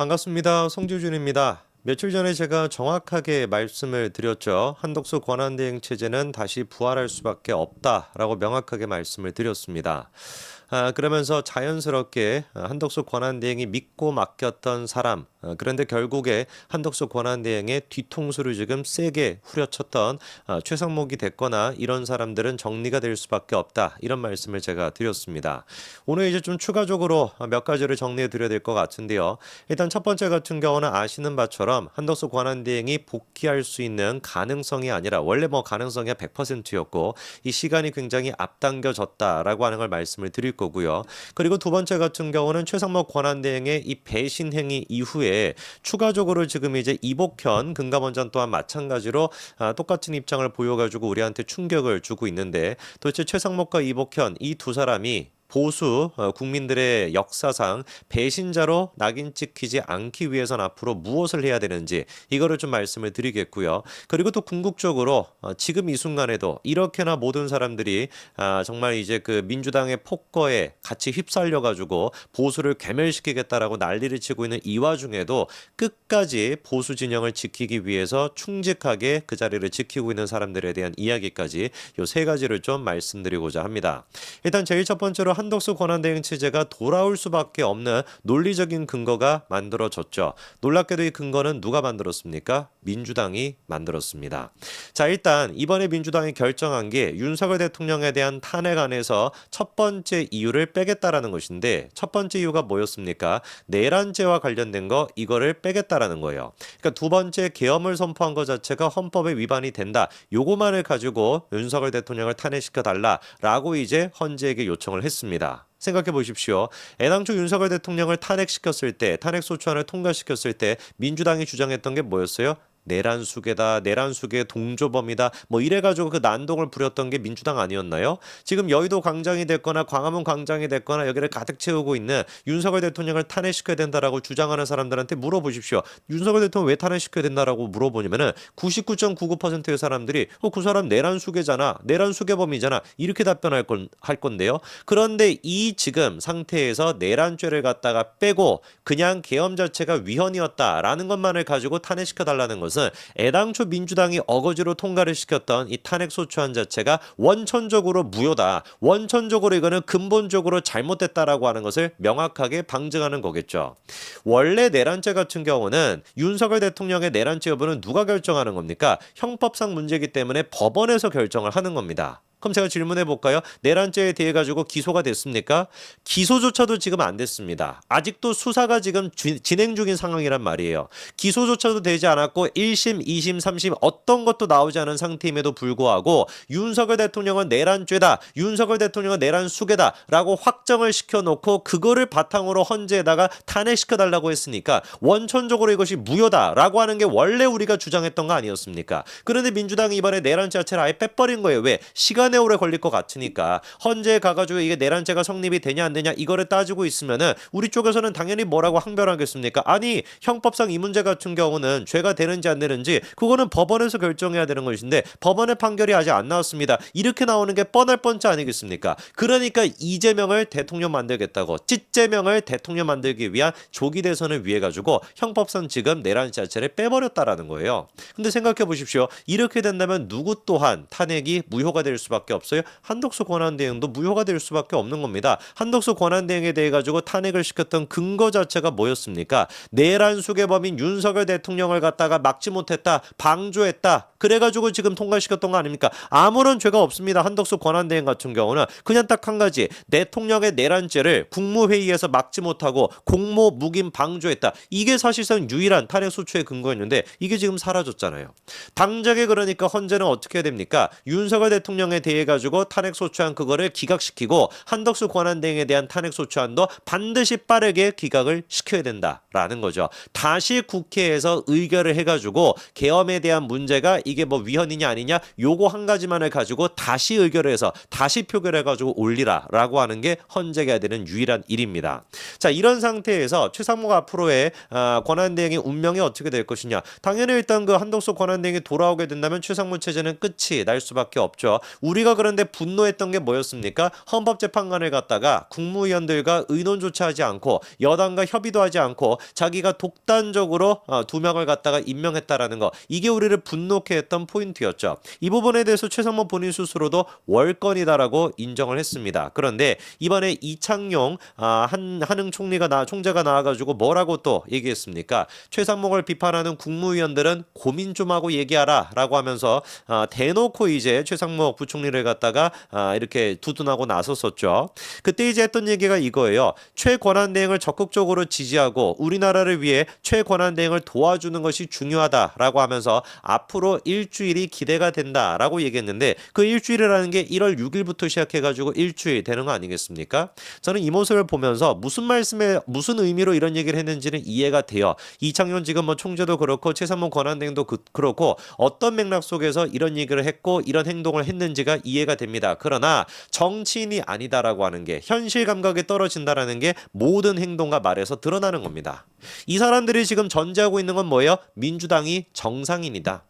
반갑습니다. 송지준입니다. 며칠 전에 제가 정확하게 말씀을 드렸죠. 한덕수 권한대행 체제는 다시 부활할 수밖에 없다라고 명확하게 말씀을 드렸습니다. 그러면서 자연스럽게 한덕수 권한대행이 믿고 맡겼던 사람, 그런데 결국에 한덕수 권한대행의 뒤통수를 지금 세게 후려쳤던 최상목이 됐거나 이런 사람들은 정리가 될 수밖에 없다. 이런 말씀을 제가 드렸습니다. 오늘 이제 좀 추가적으로 몇 가지를 정리해 드려야 될 것 같은데요. 일단 첫 번째 같은 경우는 아시는 바처럼 한덕수 권한대행이 복귀할 수 있는 가능성이 아니라 원래 뭐 가능성이 100%였고 이 시간이 굉장히 앞당겨졌다라고 하는 걸 말씀을 드릴 거고요. 그리고 두 번째 같은 경우는 최상목 권한대행의 이 배신 행위 이후에 추가적으로 지금 이제 이복현 금감원장 또한 마찬가지로 똑같은 입장을 보여가지고 우리한테 충격을 주고 있는데 도대체 최상목과 이복현 이 두 사람이 보수 국민들의 역사상 배신자로 낙인 찍히지 않기 위해선 앞으로 무엇을 해야 되는지 이거를 좀 말씀을 드리겠고요. 그리고 또 궁극적으로 지금 이 순간에도 이렇게나 모든 사람들이 정말 이제 그 민주당의 폭거에 같이 휩쓸려 가지고 보수를 괴멸시키겠다라고 난리를 치고 있는 이 와중에도 끝까지 보수 진영을 지키기 위해서 충직하게 그 자리를 지키고 있는 사람들에 대한 이야기까지 요 세 가지를 좀 말씀드리고자 합니다. 일단 제일 첫 번째로 한덕수 권한대행 체제가 돌아올 수밖에 없는 논리적인 근거가 만들어졌죠. 놀랍게도 이 근거는 누가 만들었습니까? 민주당이 만들었습니다. 자, 일단 이번에 민주당이 결정한 게 윤석열 대통령에 대한 탄핵안에서 첫 번째 이유를 빼겠다라는 것인데 첫 번째 이유가 뭐였습니까? 내란죄와 관련된 거 이거를 빼겠다라는 거예요. 그러니까 두 번째 계엄을 선포한 것 자체가 헌법에 위반이 된다. 요거만을 가지고 윤석열 대통령을 탄핵시켜 달라라고 이제 헌재에게 요청을 했습니다. 생각해 보십시오. 애당초 윤석열 대통령을 탄핵시켰을 때, 탄핵소추안을 통과시켰을 때 민주당이 주장했던 게 뭐였어요? 내란 수계다, 내란 수계 동조범이다, 뭐 이래가지고 그 난동을 부렸던 게 민주당 아니었나요? 지금 여의도 광장이 됐거나 광화문 광장이 됐거나 여기를 가득 채우고 있는 윤석열 대통령을 탄핵시켜야 된다라고 주장하는 사람들한테 물어보십시오. 윤석열 대통령 왜 탄핵시켜야 된다라고 물어보냐면은 99.99%의 사람들이 그 사람 내란 수계잖아, 내란 수계범이잖아 이렇게 할 건데요. 그런데 이 지금 상태에서 내란죄를 갖다가 빼고 그냥 계엄 자체가 위헌이었다라는 것만을 가지고 탄핵시켜 달라는 것은 애당초 민주당이 어거지로 통과를 시켰던 이 탄핵소추안 자체가 원천적으로 무효다. 원천적으로 이거는 근본적으로 잘못됐다라고 하는 것을 명확하게 방증하는 거겠죠. 원래 내란죄 같은 경우는 윤석열 대통령의 내란죄 여부는 누가 결정하는 겁니까? 형법상 문제이기 때문에 법원에서 결정을 하는 겁니다. 그럼 제가 질문해 볼까요? 내란죄에 대해 가지고 기소가 됐습니까? 기소조차도 지금 안 됐습니다. 아직도 수사가 지금 진행 중인 상황이란 말이에요. 기소조차도 되지 않았고 1심, 2심, 3심 어떤 것도 나오지 않은 상태임에도 불구하고 윤석열 대통령은 내란죄다. 윤석열 대통령은 내란 수괴다라고 확정을 시켜놓고 그거를 바탕으로 헌재에다가 탄핵시켜달라고 했으니까 원천적으로 이것이 무효다라고 하는 게 원래 우리가 주장했던 거 아니었습니까? 그런데 민주당이 이번에 내란죄 자체를 아예 빼버린 거예요. 왜? 시간에 오래 걸릴 것 같으니까 헌재에 가가지고 이게 내란죄가 성립이 되냐 안 되냐 이거를 따지고 있으면은 우리 쪽에서는 당연히 뭐라고 항변하겠습니까? 아니 형법상 이 문제 같은 경우는 죄가 되는지 안 되는지 그거는 법원에서 결정해야 되는 것인데 법원의 판결이 아직 안 나왔습니다. 이렇게 나오는 게 뻔할 뻔치 아니겠습니까? 그러니까 이재명을 대통령 만들겠다고 찌재명을 대통령 만들기 위한 조기 대선을 위해 가지고 형법상 지금 내란 자체를 빼버렸다라는 거예요. 근데 생각해 보십시오. 이렇게 된다면 누구 또한 탄핵이 무효가 될 수밖에 없어요. 한덕수 권한대행도 무효가 될 수밖에 없는 겁니다. 한덕수 권한대행에 대해 가지고 탄핵을 시켰던 근거 자체가 뭐였습니까? 내란 수괴범인 윤석열 대통령을 갖다가 막지 못했다, 방조했다. 그래가지고 지금 통과시켰던 거 아닙니까? 아무런 죄가 없습니다. 한덕수 권한대행 같은 경우는 그냥 딱 한 가지 대통령의 내란죄를 국무회의에서 막지 못하고 공모 묵인 방조했다. 이게 사실상 유일한 탄핵 소추의 근거였는데 이게 지금 사라졌잖아요. 당장에 그러니까 헌재는 어떻게 해야 됩니까? 윤석열 대통령에 대해 가지고 탄핵 소추안 그거를 기각시키고 한덕수 권한대행에 대한 탄핵 소추안도 반드시 빠르게 기각을 시켜야 된다라는 거죠. 다시 국회에서 의결을 해가지고 계엄에 대한 문제가 이게 뭐 위헌이냐 아니냐 요거 한 가지만을 가지고 다시 의결을 해서 다시 표결해가지고 올리라라고 하는 게 헌재가 해야 되는 유일한 일입니다. 자, 이런 상태에서 최상목 앞으로의 권한대행의 운명이 어떻게 될 것이냐. 당연히 일단 그 한덕수 권한대행이 돌아오게 된다면 최상목 체제는 끝이 날 수밖에 없죠. 우리 우리가 그런데 분노했던 게 뭐였습니까? 헌법재판관을 갖다가 국무위원들과 의논조차 하지 않고 여당과 협의도 하지 않고 자기가 독단적으로 2명을 갖다가 임명했다라는 거, 이게 우리를 분노케 했던 포인트였죠. 이 부분에 대해서 최상목 본인 스스로도 월권이다라고 인정을 했습니다. 그런데 이번에 이창용 한흥 총재가 나와가지고 뭐라고 또 얘기했습니까? 최상목을 비판하는 국무위원들은 고민 좀 하고 얘기하라 라고 하면서 대놓고 이제 최상목 부총리를 갖다가 이렇게 두둔하고 나섰었죠. 그때 이제 했던 얘기가 이거예요. 최권한대행을 적극적으로 지지하고 우리나라를 위해 최권한대행을 도와주는 것이 중요하다라고 하면서 앞으로 일주일이 기대가 된다라고 얘기했는데, 그 일주일이라는 게 1월 6일부터 시작해가지고 일주일 되는 거 아니겠습니까? 저는 이 모습을 보면서 무슨 의미로 이런 얘기를 했는지는 이해가 돼요. 이창용 지금 뭐 총재도 그렇고 최상목 권한대행도 그렇고 어떤 맥락 속에서 이런 얘기를 했고 이런 행동을 했는지가 이해가 됩니다. 그러나 정치인이 아니다라고 하는 게, 현실 감각이 떨어진다라는 게 모든 행동과 말에서 드러나는 겁니다. 이 사람들이 지금 전제하고 있는 건 뭐예요? 민주당이 정상인이다.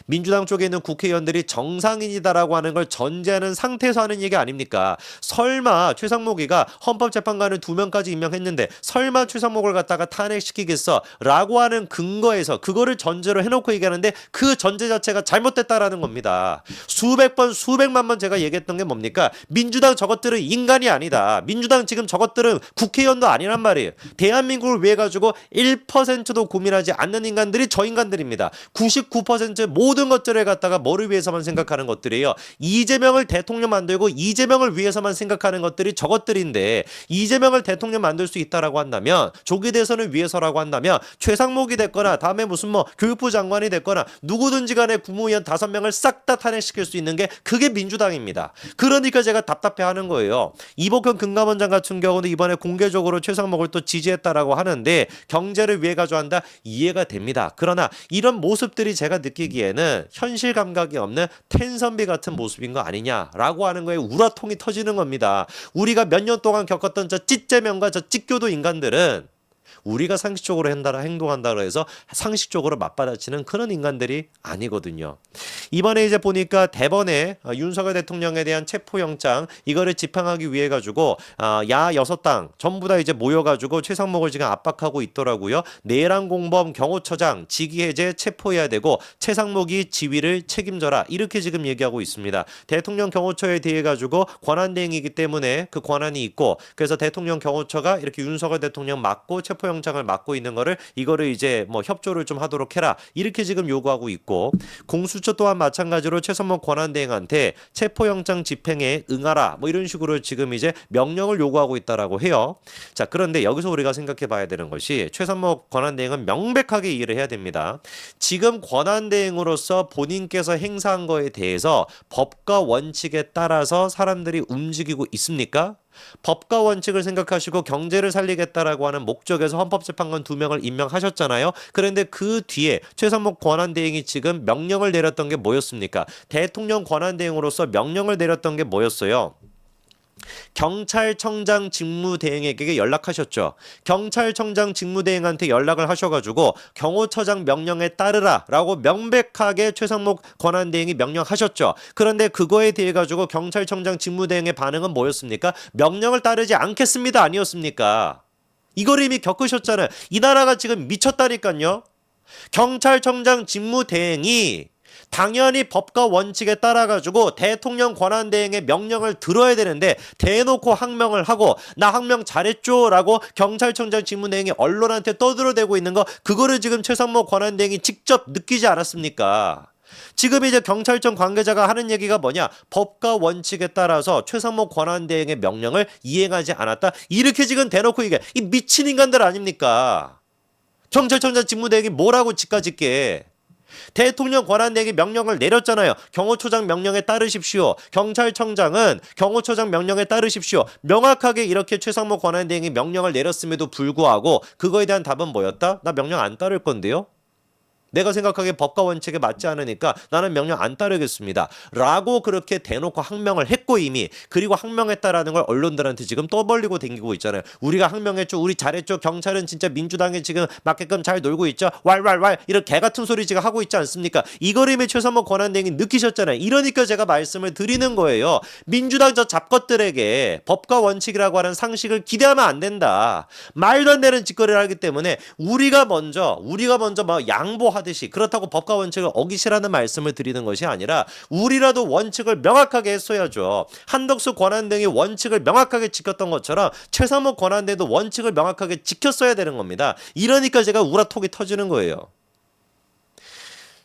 민주당 쪽에 있는 국회의원들이 정상인이다라고 하는 걸 전제하는 상태에서 하는 얘기 아닙니까? 설마 최상목이가 헌법재판관을 2명까지 임명했는데 설마 최상목을 갖다가 탄핵시키겠어? 라고 하는 근거에서 그거를 전제로 해놓고 얘기하는데, 그 전제 자체가 잘못됐다라는 겁니다. 수백 번 수백만 번 제가 얘기했던 게 뭡니까? 민주당 저것들은 인간이 아니다. 민주당 지금 저것들은 국회의원도 아니란 말이에요. 대한민국을 위해 가지고 1%도 고민하지 않는 인간들이 저 인간들입니다. 99% 모든 것들을 갖다가 뭐를 위해서만 생각하는 것들이에요. 이재명을 대통령 만들고 이재명을 위해서만 생각하는 것들이 저것들인데, 이재명을 대통령 만들 수 있다라고 한다면, 조기 대선을 위해서라고 한다면 최상목이 됐거나 다음에 무슨 뭐 교육부 장관이 됐거나 누구든지 간에 국무위원 5명을 싹 다 탄핵시킬 수 있는 게 그게 민주당입니다. 그러니까 제가 답답해하는 거예요. 이복현 금감원장 같은 경우는 이번에 공개적으로 최상목을 또 지지했다라고 하는데 경제를 위해 가지고 한다, 이해가 됩니다. 그러나 이런 모습들이 제가 느끼기에는 현실 감각이 없는 텐선비 같은 모습인 거 아니냐라고 하는 거에 우라통이 터지는 겁니다. 우리가 몇 년 동안 겪었던 저 찌째명과 저 찌교도 인간들은 우리가 상식적으로 행동한다고 해서 상식적으로 맞받아치는 그런 인간들이 아니거든요. 이번에 이제 보니까 대번에 윤석열 대통령에 대한 체포영장 이거를 집행하기 위해 가지고 야 6당 전부 다 이제 모여가지고 최상목을 지금 압박하고 있더라고요. 내란 공범 경호처장 직위해제 체포해야 되고 최상목이 지위를 책임져라, 이렇게 지금 얘기하고 있습니다. 대통령 경호처에 대해 가지고 권한대행이기 때문에 그 권한이 있고, 그래서 대통령 경호처가 이렇게 윤석열 대통령 맡고 체포영장을 맡고 있는 이거를 이제 뭐 협조를 좀 하도록 해라, 이렇게 지금 요구하고 있고, 공수처 또한 마찬가지로 최상목 권한대행한테 체포영장 집행에 응하라, 뭐 이런 식으로 지금 이제 명령을 요구하고 있다라고 해요. 자, 그런데 여기서 우리가 생각해 봐야 되는 것이, 최상목 권한대행은 명백하게 이해를 해야 됩니다. 지금 권한대행으로서 본인께서 행사한 거에 대해서 법과 원칙에 따라서 사람들이 움직이고 있습니까? 법과 원칙을 생각하시고 경제를 살리겠다라고 하는 목적에서 헌법재판관 2명을 임명하셨잖아요. 그런데 그 뒤에 최상목 권한대행이 지금 명령을 내렸던 게 뭐였습니까? 대통령 권한대행으로서 명령을 내렸던 게 뭐였어요? 경찰청장 직무대행에게 연락하셨죠. 경찰청장 직무대행한테 연락을 하셔가지고 경호처장 명령에 따르라 라고 명백하게 최상목 권한대행이 명령하셨죠. 그런데 그거에 대해 가지고 경찰청장 직무대행의 반응은 뭐였습니까? 명령을 따르지 않겠습니다 아니었습니까? 이걸 이미 겪으셨잖아요. 이 나라가 지금 미쳤다니까요. 경찰청장 직무대행이 당연히 법과 원칙에 따라가지고 대통령 권한대행의 명령을 들어야 되는데 대놓고 항명을 하고 나 항명 잘했죠 라고 경찰청장 직무대행이 언론한테 떠들어대고 있는 거, 그거를 지금 최상목 권한대행이 직접 느끼지 않았습니까? 지금 이제 경찰청 관계자가 하는 얘기가 뭐냐, 법과 원칙에 따라서 최상목 권한대행의 명령을 이행하지 않았다, 이렇게 지금 대놓고 얘기해. 이 미친 인간들 아닙니까? 경찰청장 직무대행이 뭐라고 지까짓게. 대통령 권한대행이 명령을 내렸잖아요. 경호처장 명령에 따르십시오. 경찰청장은 경호처장 명령에 따르십시오. 명확하게 이렇게 최상목 권한대행이 명령을 내렸음에도 불구하고 그거에 대한 답은 뭐였다? 나 명령 안 따를 건데요. 내가 생각하기에 법과 원칙에 맞지 않으니까 나는 명령 안 따르겠습니다. 라고 그렇게 대놓고 항명을 했고 이미 그리고 항명했다라는 걸 언론들한테 지금 떠벌리고 댕기고 있잖아요. 우리가 항명했죠. 우리 잘했죠. 경찰은 진짜 민주당에 지금 맞게끔 잘 놀고 있죠. 왈왈왈 이런 개같은 소리 지금 하고 있지 않습니까? 이거림의 최상목 권한대행이 느끼셨잖아요. 이러니까 제가 말씀을 드리는 거예요. 민주당 저 잡것들에게 법과 원칙이라고 하는 상식을 기대하면 안 된다. 말도 안 되는 짓거리를 하기 때문에 우리가 먼저 막 양보하듯이 그렇다고 법과 원칙을 어기시라는 말씀을 드리는 것이 아니라 우리라도 원칙을 명확하게 했어야죠. 한덕수 권한대행이 원칙을 명확하게 지켰던 것처럼 최상목 권한대행도 원칙을 명확하게 지켰어야 되는 겁니다. 이러니까 제가 우라톡이 터지는 거예요.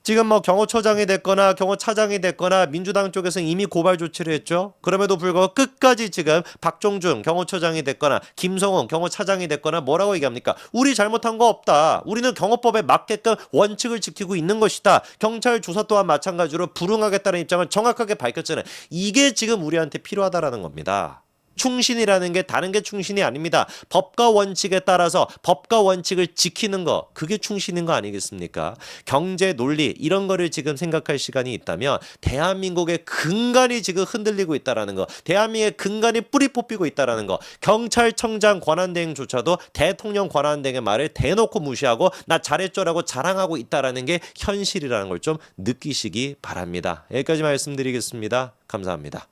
지금 뭐 경호처장이 됐거나 경호차장이 됐거나 민주당 쪽에서 이미 고발 조치를 했죠. 그럼에도 불구하고 끝까지 지금 박종준 경호처장이 됐거나 김성훈 경호차장이 됐거나 뭐라고 얘기합니까? 우리 잘못한 거 없다. 우리는 경호법에 맞게끔 원칙을 지키고 있는 것이다. 경찰 조사 또한 마찬가지로 불응하겠다는 입장을 정확하게 밝혔잖아요. 이게 지금 우리한테 필요하다라는 겁니다. 충신이라는 게 다른 게 충신이 아닙니다. 법과 원칙에 따라서 법과 원칙을 지키는 거, 그게 충신인 거 아니겠습니까? 경제 논리 이런 거를 지금 생각할 시간이 있다면 대한민국의 근간이 지금 흔들리고 있다라는 거, 대한민국의 근간이 뿌리 뽑히고 있다라는 거, 경찰청장 권한대행조차도 대통령 권한대행의 말을 대놓고 무시하고 나 잘했죠라고 자랑하고 있다라는 게 현실이라는 걸 좀 느끼시기 바랍니다. 여기까지 말씀드리겠습니다. 감사합니다.